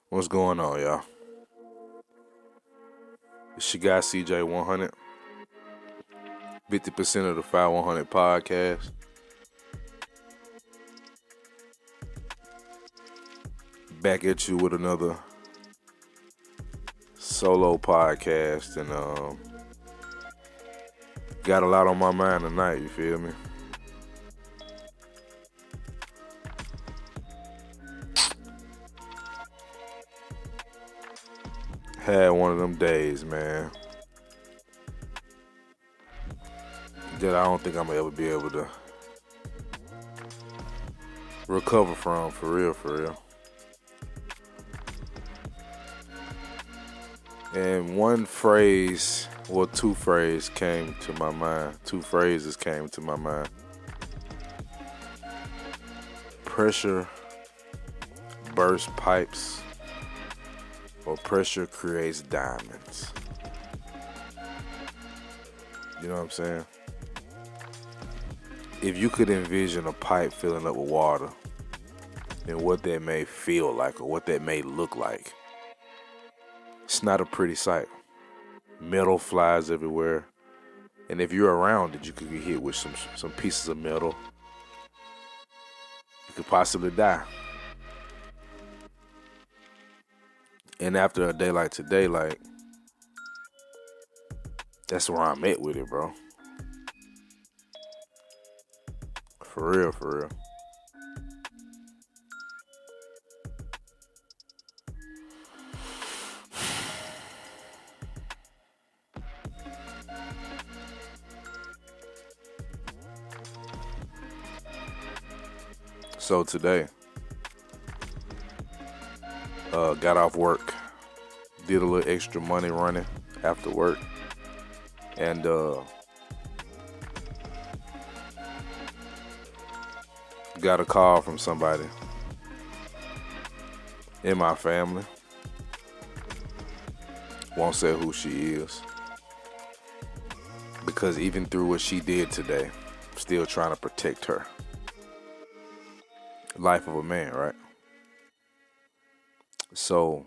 What's going on, y'all? It's your guy CJ100, 50% of the Fye100 podcast. Back at you with another solo podcast, and got a lot on my mind tonight, you feel me? Had one of them days, man, that I don't think I'm gonna ever be able to recover from, for real, for real. And one phrase, well, two phrases came to my mind. Two phrases came to my mind. Pressure bursts pipes, or pressure creates diamonds. You know what I'm saying? If you could envision a pipe filling up with water, then what that may feel like or what that may look like, it's not a pretty sight. Metal flies everywhere, and if you're around it, you could get hit with some pieces of metal. You could possibly die. And after a day like today, like, that's where I'm at with it, bro. For real, for real. So today, got off work, did a little extra money running after work, and got a call from somebody in my family. Won't say who she is, because even through what she did today, I'm still trying to protect her. Life of a man, right? So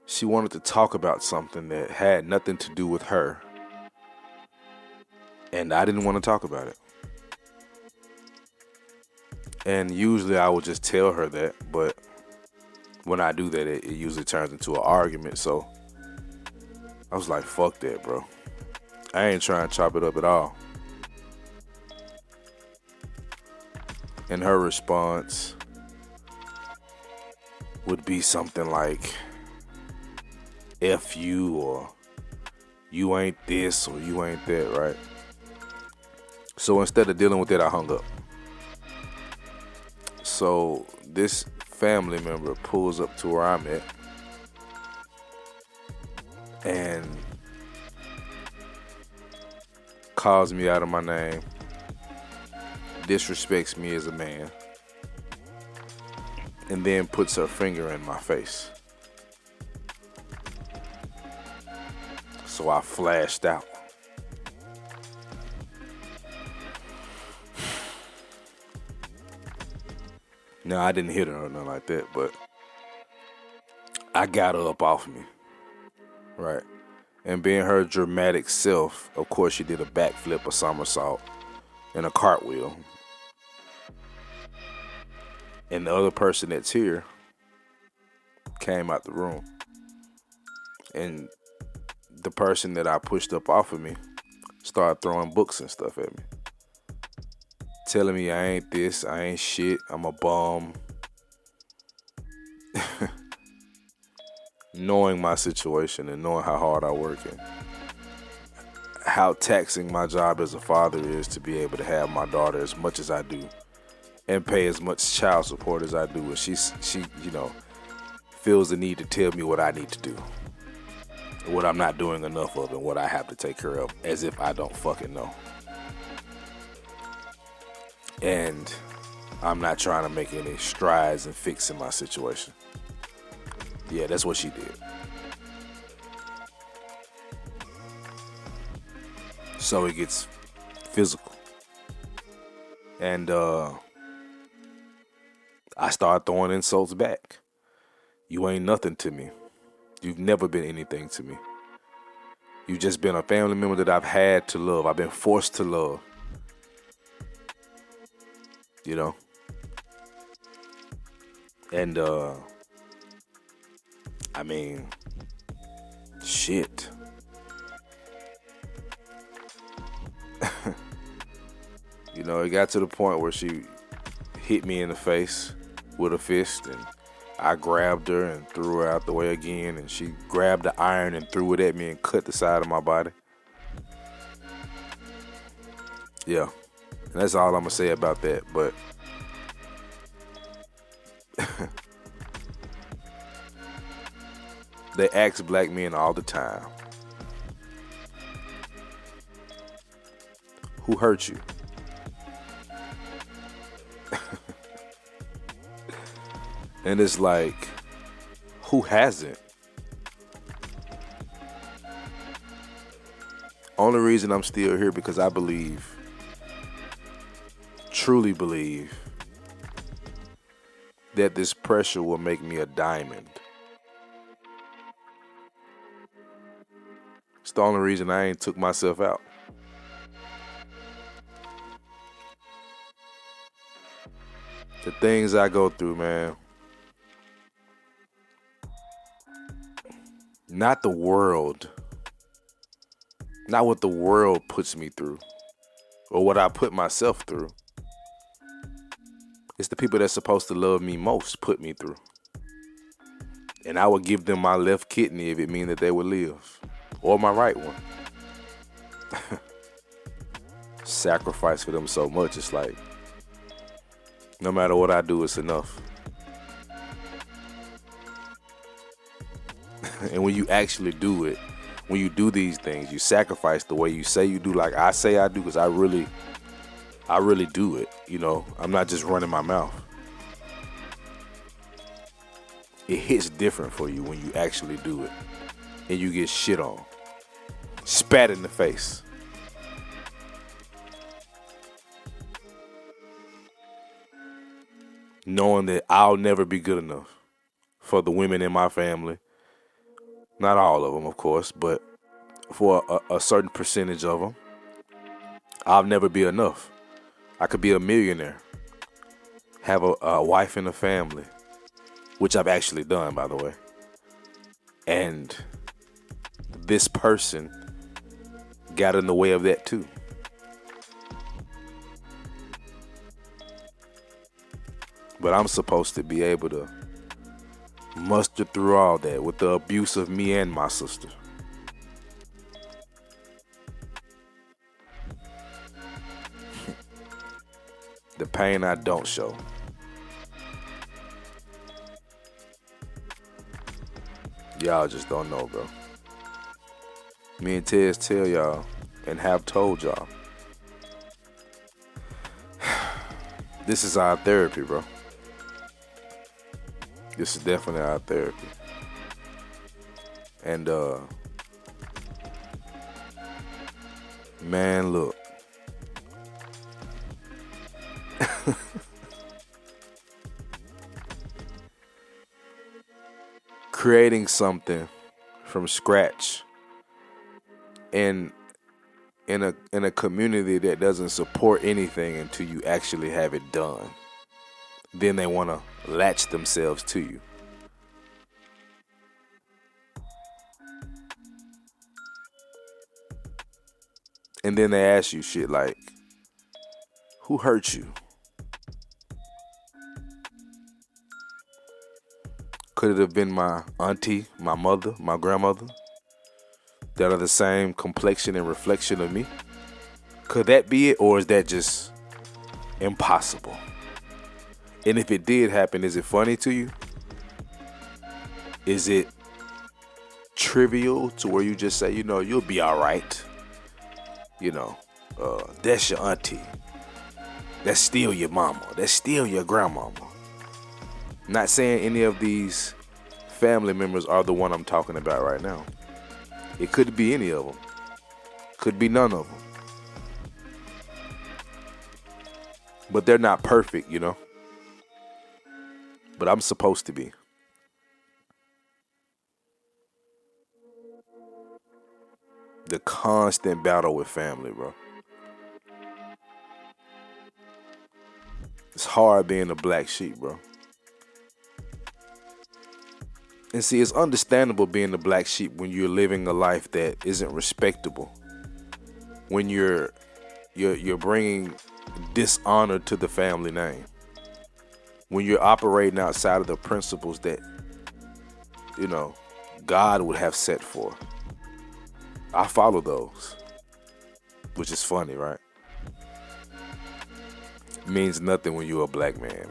she wanted to talk about something that had nothing to do with her, and I didn't want to talk about it. And usually I would just tell her that, but when I do that, it usually turns into an argument. So I was like, fuck that, bro. I ain't trying to chop it up at all. And her response would be something like, F you, or you ain't this, or you ain't that, right? So instead of dealing with it, I hung up. So this family member pulls up to where I'm at and calls me out of my name, disrespects me as a man, and then puts her finger in my face. So I flashed out. No, I didn't hit her or nothing like that, but I got her up off me, right? And being her dramatic self, of course, she did a backflip, a somersault, and a cartwheel. And the other person that's here came out the room. And the person that I pushed up off of me started throwing books and stuff at me, telling me I ain't this, I ain't shit, I'm a bum. Knowing my situation and knowing how hard I work and how taxing my job as a father is to be able to have my daughter as much as I do and pay as much child support as I do, and she feels the need to tell me what I need to do, what I'm not doing enough of, and what I have to take care of, as if I don't fucking know. And I'm not trying to make any strides in fixing my situation. Yeah, that's what she did. So it gets physical. And I start throwing insults back. You ain't nothing to me. You've never been anything to me. You've just been a family member that I've had to love. I've been forced to love. You know? And, I mean, shit. You know, it got to the point where she hit me in the face with a fist, and I grabbed her and threw her out the way again, and she grabbed the iron and threw it at me and cut the side of my body. Yeah, and that's all I'm gonna say about that, but they ask black men all the time, who hurt you? And it's like, who hasn't? Only reason I'm still here because I believe, truly believe, that this pressure will make me a diamond. It's the only reason I ain't took myself out. The things I go through, man. Not the world. Not what the world puts me through or what I put myself through. It's the people that's supposed to love me most put me through. And I would give them my left kidney if it means that they would live. Or my right one. Sacrifice for them so much. It's like, no matter what I do, it's enough. And when you actually do it, when you do these things, you sacrifice the way you say you do, like I say I do, because I really do it. You know, I'm not just running my mouth. It hits different for you when you actually do it. And you get shit on. Spat in the face. Knowing that I'll never be good enough for the women in my family. Not all of them, of course, but for a certain percentage of them, I'll never be enough. I could be a millionaire, have a wife and a family, which I've actually done, by the way. And this person got in the way of that too. But I'm supposed to be able to muster through all that with the abuse of me and my sister. The pain I don't show. Y'all just don't know, bro. Me and Tez tell y'all and have told y'all. This is our therapy, bro. This is definitely our therapy. And, man, look. Creating something from scratch in a community that doesn't support anything until you actually have it done. Then they want to latch themselves to you. And then they ask you shit like, who hurt you? Could it have been my auntie, my mother, my grandmother that are the same complexion and reflection of me? Could that be it, or is that just impossible? And if it did happen, is it funny to you? Is it trivial to where you just say, you know, you'll be all right? You know, that's your auntie. That's still your mama. That's still your grandmama. Not saying any of these family members are the one I'm talking about right now. It could be any of them. Could be none of them. But they're not perfect, you know. but I'm supposed to be. The constant battle with family, bro. It's hard being a black sheep, bro. And see, it's understandable being the black sheep when you're living a life that isn't respectable. When you're bringing dishonor to the family name. When you're operating outside of the principles that, God would have set for. I follow those, which is funny, right? It means nothing when you're a black man.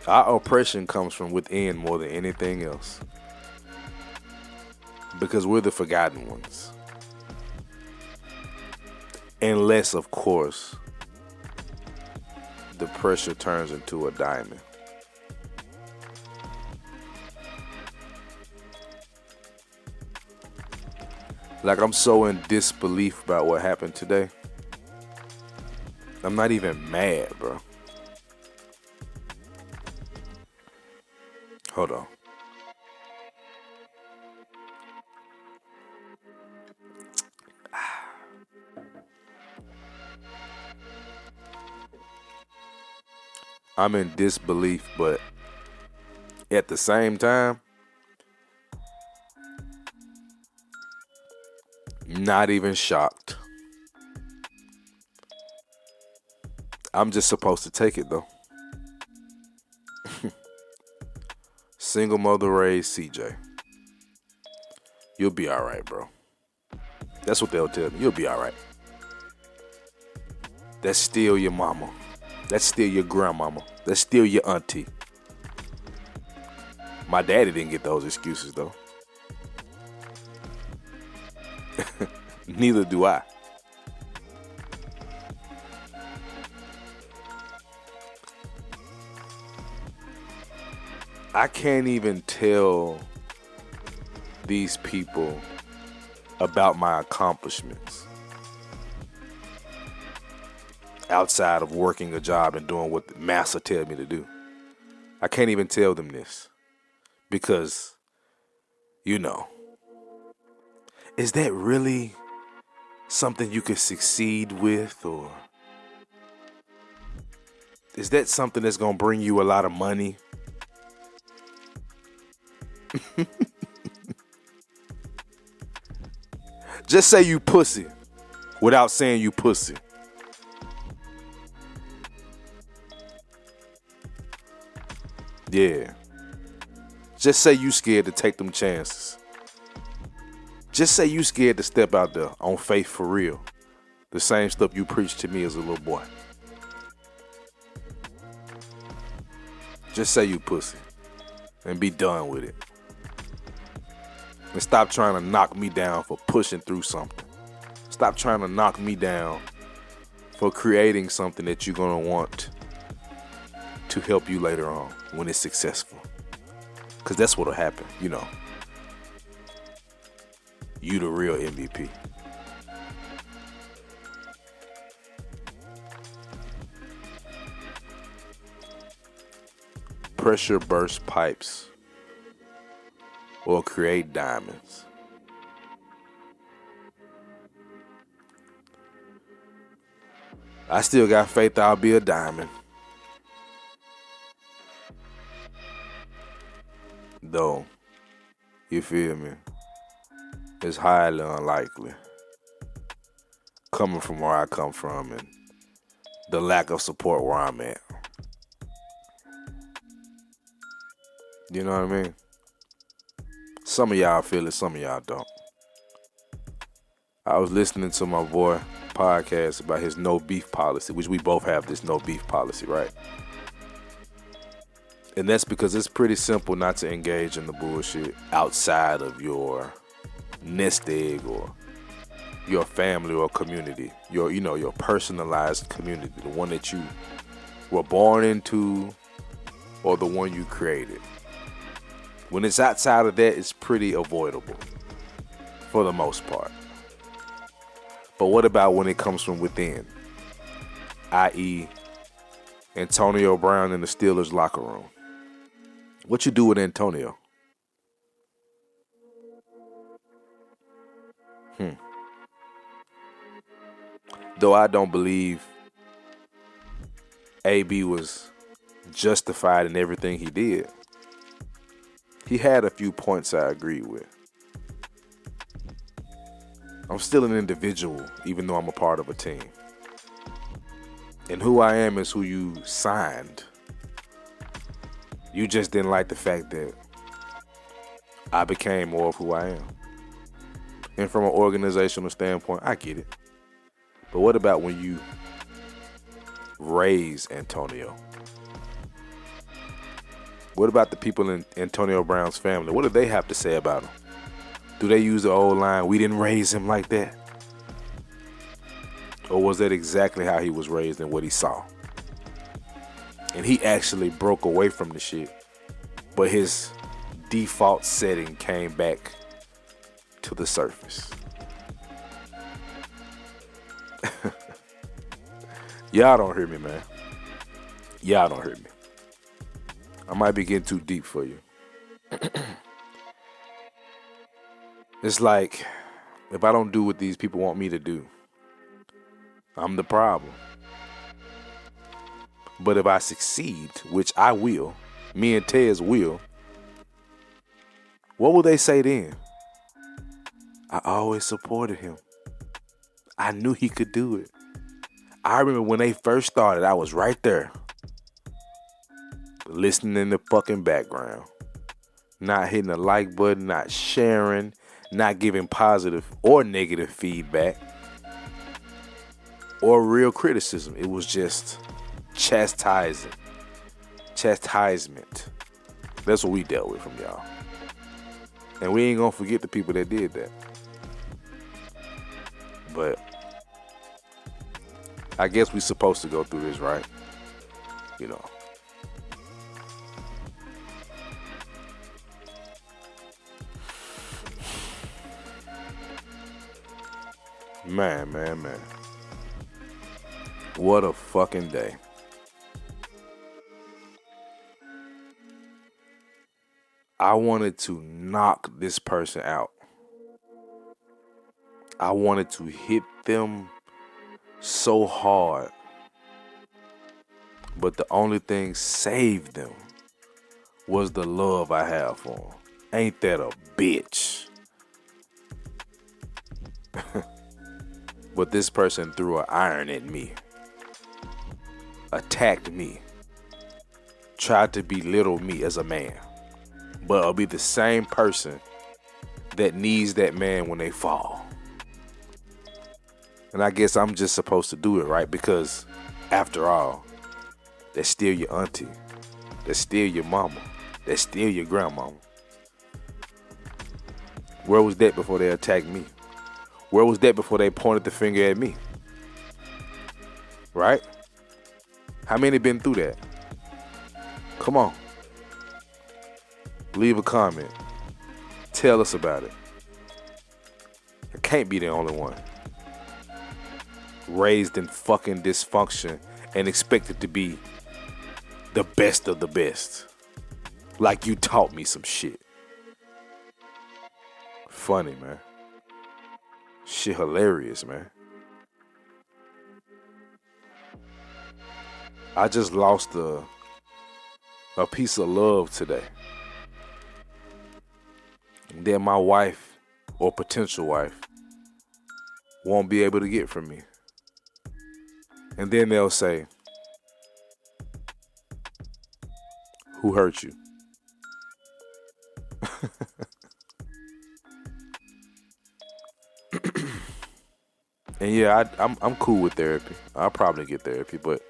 Our oppression comes from within more than anything else. Because we're the forgotten ones. Unless, of course, the pressure turns into a diamond. Like, I'm so in disbelief about what happened today. I'm not even mad, bro. Hold on. I'm in disbelief, but at the same time, not even shocked. I'm just supposed to take it, though. Single mother raised CJ. You'll be all right, bro. That's what they'll tell me. You'll be all right. That's still your mama. That's still your grandmama. That's still your auntie. My daddy didn't get those excuses, though. Neither do I. I can't even tell these people about my accomplishments outside of working a job and doing what the master tells me to do. I can't even tell them this because, is that really something you could succeed with, or is that something that's going to bring you a lot of money? Just say you pussy without saying you pussy. Yeah. Just say you scared to take them chances. Just say you scared to step out there on faith for real. The same stuff you preached to me as a little boy. Just say you pussy and be done with it. And stop trying to knock me down for pushing through something. Stop trying to knock me down for creating something that you're going to want to help you later on when it's successful. Because that's what'll happen, You the real MVP. Pressure burst pipes or create diamonds. I still got faith I'll be a diamond. Though, you feel me? It's highly unlikely. Coming from where I come from and the lack of support where I'm at. You know what I mean? Some of y'all feel it, some of y'all don't. I was listening to my boy podcast about his no beef policy, which we both have this no beef policy, right? And that's because it's pretty simple not to engage in the bullshit outside of your nest egg or your family or community, your personalized community, the one that you were born into or the one you created. When it's outside of that, it's pretty avoidable for the most part. But what about when it comes from within? I.e., Antonio Brown in the Steelers locker room. What you do with Antonio? Though I don't believe AB was justified in everything he did, he had a few points I agree with. I'm still an individual, even though I'm a part of a team. And who I am is who you signed. You just didn't like the fact that I became more of who I am. And from an organizational standpoint, I get it. But what about when you raise Antonio? What about the people in Antonio Brown's family? What do they have to say about him? Do they use the old line, we didn't raise him like that? Or was that exactly how he was raised and what he saw? And he actually broke away from the shit, but his default setting came back to the surface. Y'all don't hear me, man. Y'all don't hear me. I might be getting too deep for you. It's like, if I don't do what these people want me to do, I'm the problem. But if I succeed, which I will, me and Tez will, what will they say then? I always supported him. I knew he could do it. I remember when they first started, I was right there, listening in the fucking background, not hitting the like button, not sharing, not giving positive or negative feedback or real criticism. It was just chastisement. That's what we dealt with from y'all. And we ain't gonna forget the people that did that. But I guess we supposed to go through this, right? You know. Man. What a fucking day. I wanted to knock this person out. I wanted to hit them so hard. But the only thing saved them was the love I have for them. Ain't that a bitch? But this person threw an iron at me, attacked me, tried to belittle me as a man. But I'll be the same person that needs that man when they fall. And I guess I'm just supposed to do it, right? Because after all, that's still your auntie. That's still your mama. That's still your grandmama. Where was that before they attacked me? Where was that before they pointed the finger at me? Right? How many been through that? Come on. Leave a comment. Tell us about it. I can't be the only one. Raised in fucking dysfunction and expected to be the best of the best. Like you taught me some shit. Funny, man. Shit hilarious, man. I just lost a piece of love today. And then my wife or potential wife won't be able to get from me. And then they'll say, who hurt you? And yeah, I'm cool with therapy. I'll probably get therapy, but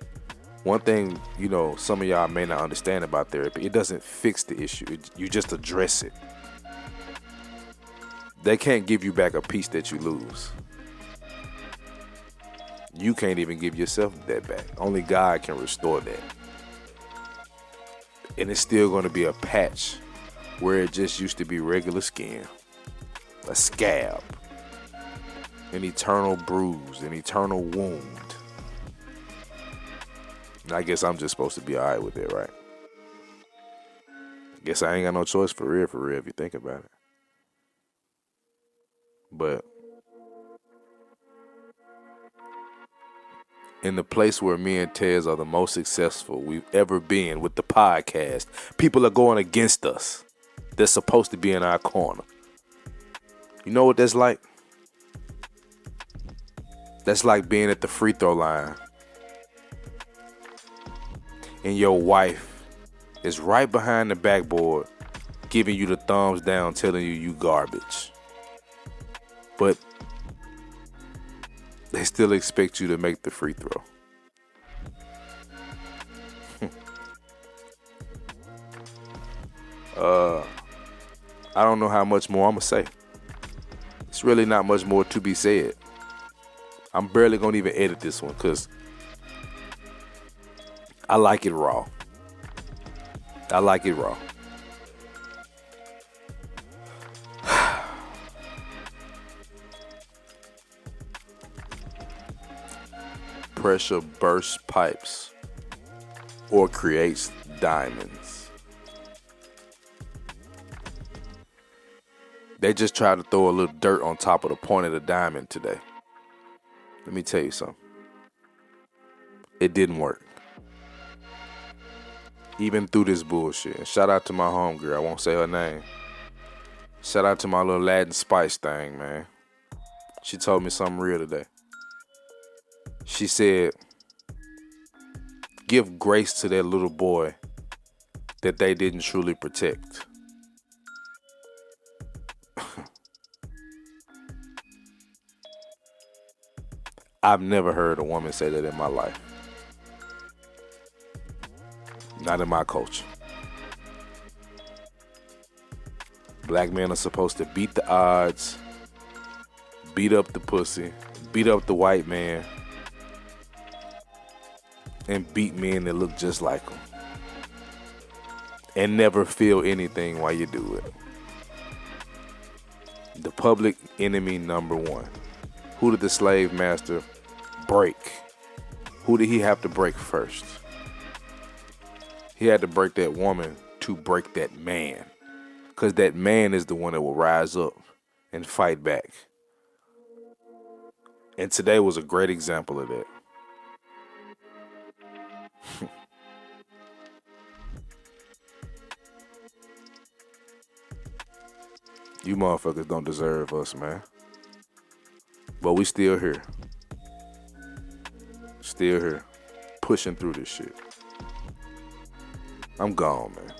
one thing, you know, some of y'all may not understand about therapy, it doesn't fix the issue. You just address it. They can't give you back a piece that you lose. You can't even give yourself that back. Only God can restore that. And it's still going to be a patch where it just used to be regular skin, a scab, an eternal bruise, an eternal wound. I guess I'm just supposed to be alright with it, right? Guess I ain't got no choice for real, if you think about it. But in the place where me and Tez are the most successful we've ever been with the podcast, people are going against us. They're supposed to be in our corner. You know what that's like? That's like being at the free throw line and your wife is right behind the backboard giving you the thumbs down, telling you garbage. But they still expect you to make the free throw. I don't know how much more I'm going to say. It's really not much more to be said. I'm barely going to even edit this one because I like it raw. I like it raw. Pressure bursts pipes or creates diamonds. They just tried to throw a little dirt on top of the point of the diamond today. Let me tell you something. It didn't work. Even through this bullshit. And shout out to my homegirl. I won't say her name. Shout out to my little Latin Spice thing, man. She told me something real today. She said, give grace to that little boy that they didn't truly protect. I've never heard a woman say that in my life. Not in my culture. Black men are supposed to beat the odds, beat up the pussy, beat up the white man, and beat men that look just like them. And never feel anything while you do it. The public enemy number one. Who did the slave master break? Who did he have to break first? He had to break that woman to break that man. Because that man is the one that will rise up and fight back. And today was a great example of that. You motherfuckers don't deserve us, man. But we still here. Still here. Pushing through this shit. I'm gone, man.